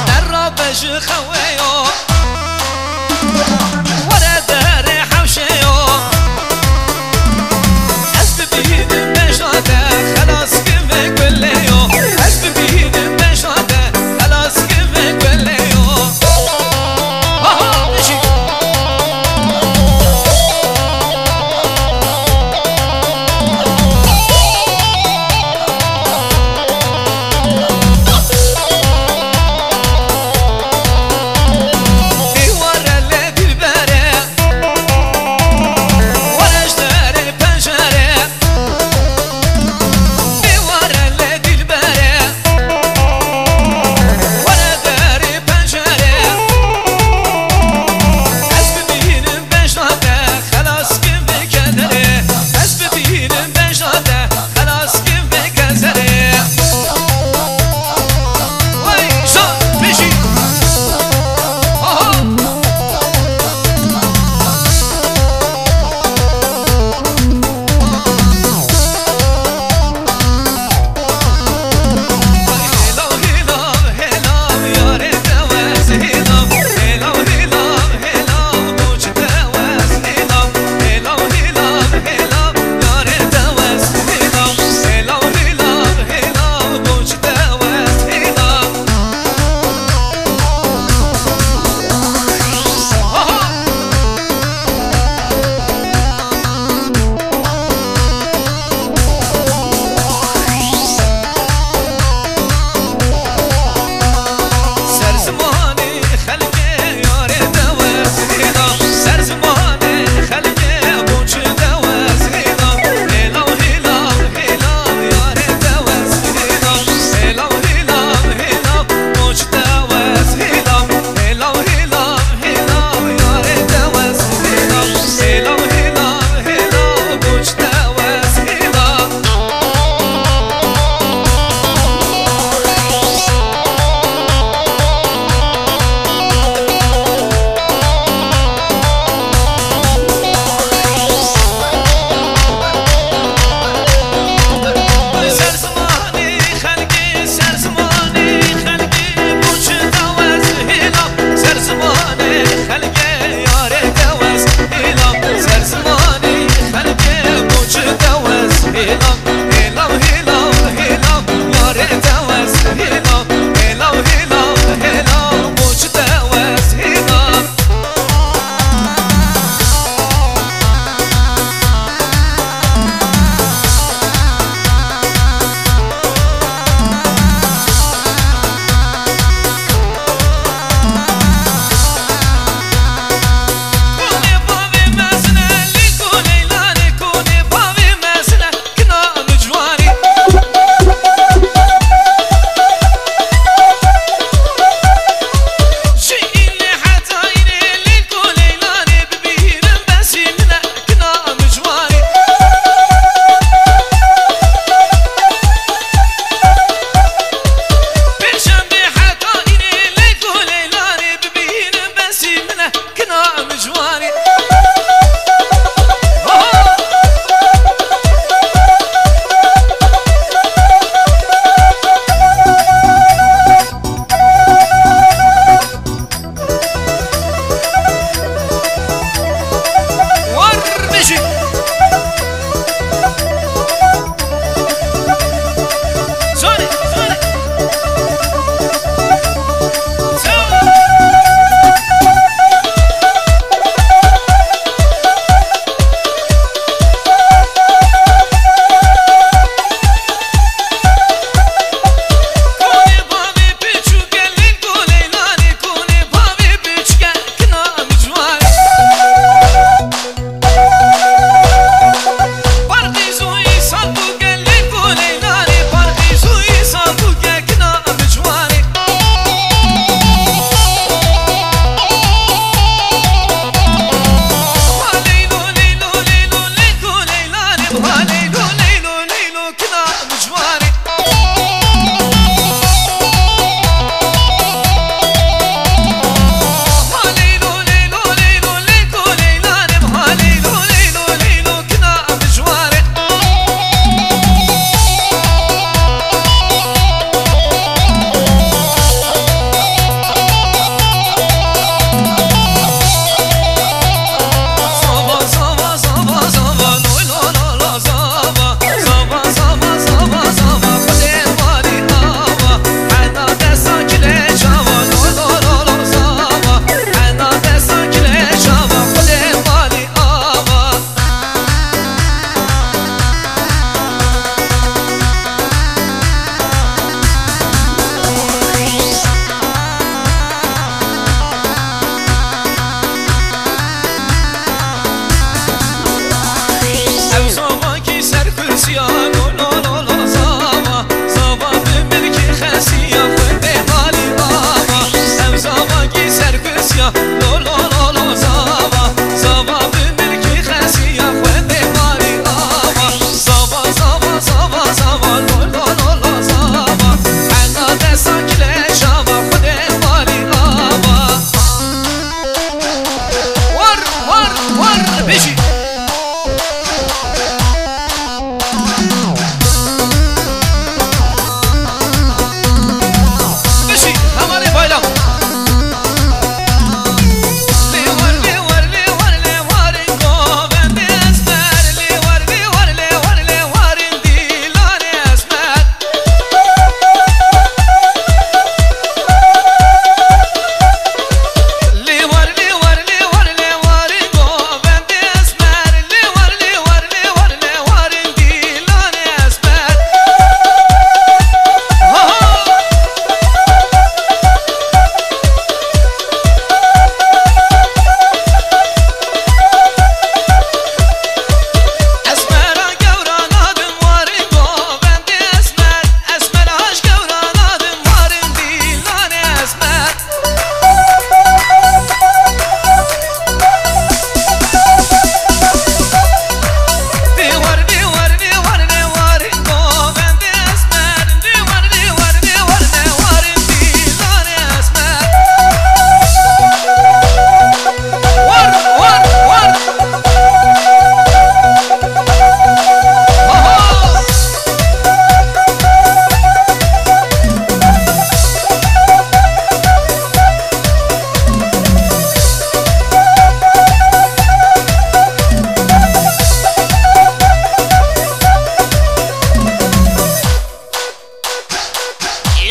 در را بج خویو ورا دار حوشیو از ببینم بجاده خلاص کم کلیو از ببینم بجاده خلاص کم کلیو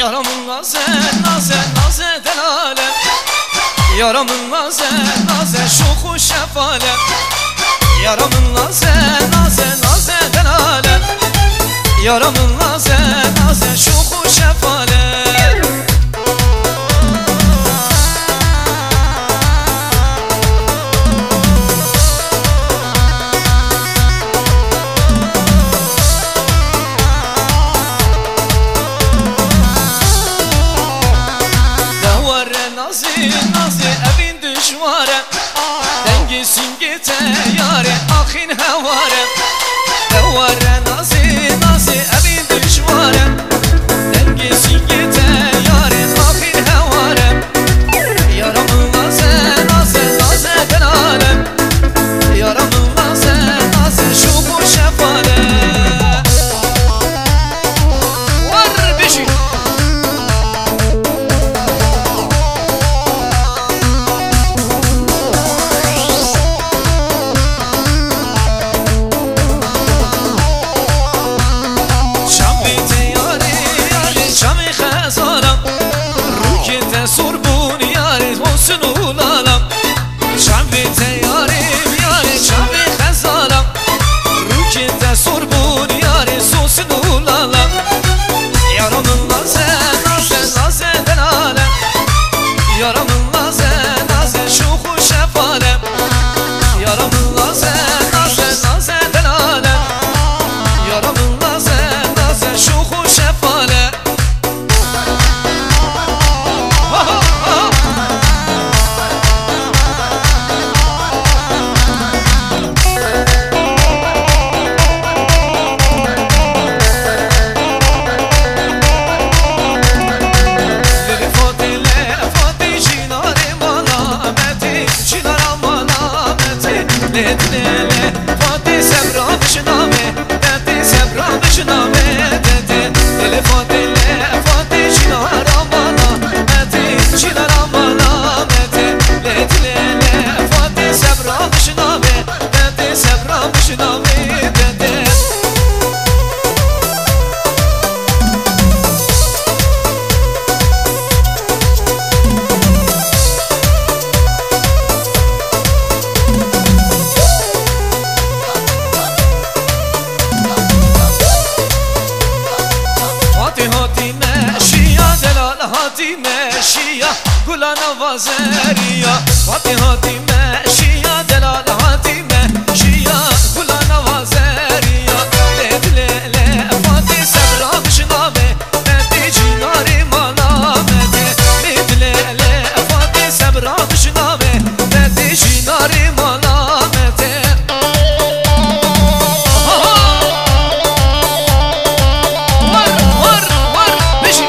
Yaramın nazı, nazı, nazı delale. Yaramın nazı, nazı, şuhu şefale. Yaramın nazı, nazı, nazı delale. Yaramın nazı, nazı, şuhu şefale. Nazı evin düşvare dengisin gite yare ahin hevare. Devare nazı nazı evin düşvare dengisin gite yare ahin hevare. Yaramın nazı nazı nazı delale. Yaramın nazı nazı şubu şefale. Var beşi Surbun yâri olsun ulalam. Şambite yarim yâri şambi khazalam. Rukite surbun yâri olsun ulalam. Yaramın nazı nazı nazı delale. Yaramın nazı nazı şuhu şefale. Yaramın nazı nazı nazı delale. Yaramın nazı nazı şuhu şefale. Lele Fatih Sebra bişname Fatih Sebra bişname Lele Fatih Fatih Şinar amana Fatih Şinar amana Lele Fatih Sebra bişname Fatih Sebra bişname Meşiya gulana vazeriya Fatih hati meşiya delal hati meşiya gulana vazeriya Lele Fatih Sebra bişname Meti cinari mana Meti Lele Fatih Sebra bişname Meti cinari mana Meti Var beşi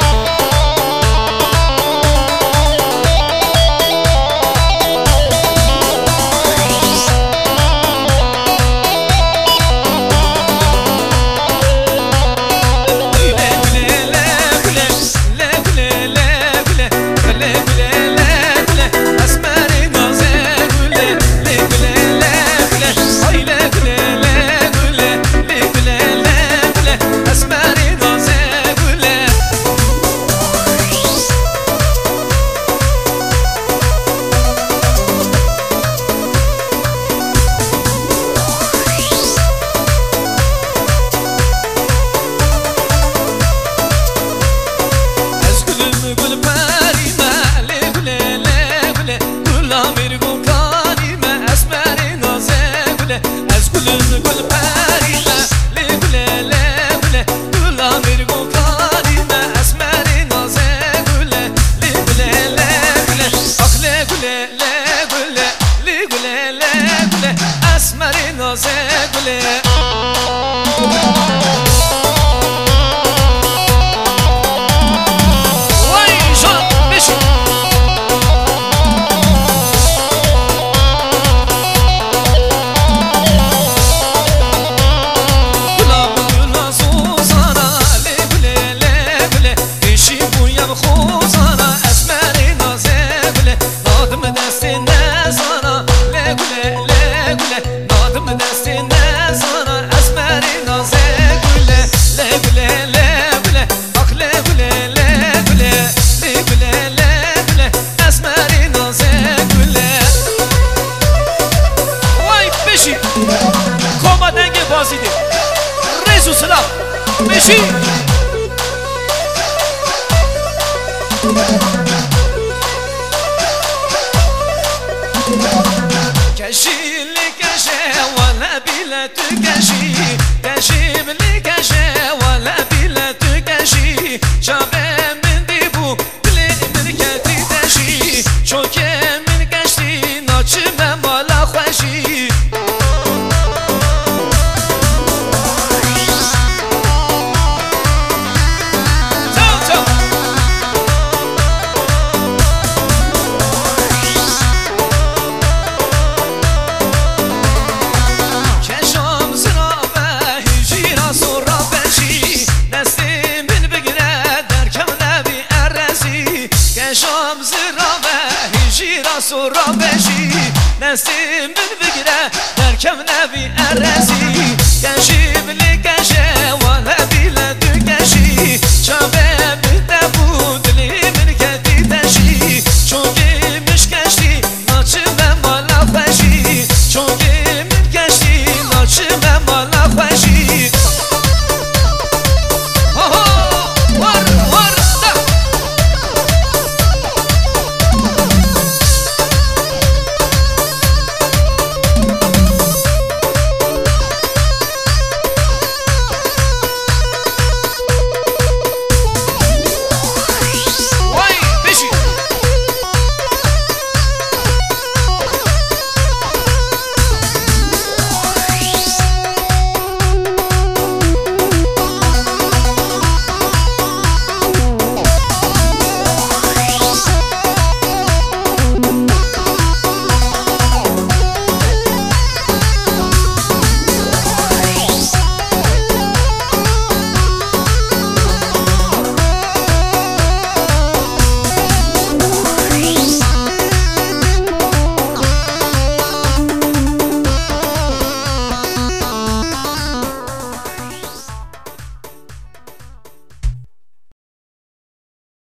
بشی کشی لکشه ولا بیلت کشی کشی لکشه ولا بیلت کشی شابه من دیبو دلی من کتی دشی چوکه من کشتی ناچم مالا خوشی سورا بشی نسیم بگیره در کم نبی اره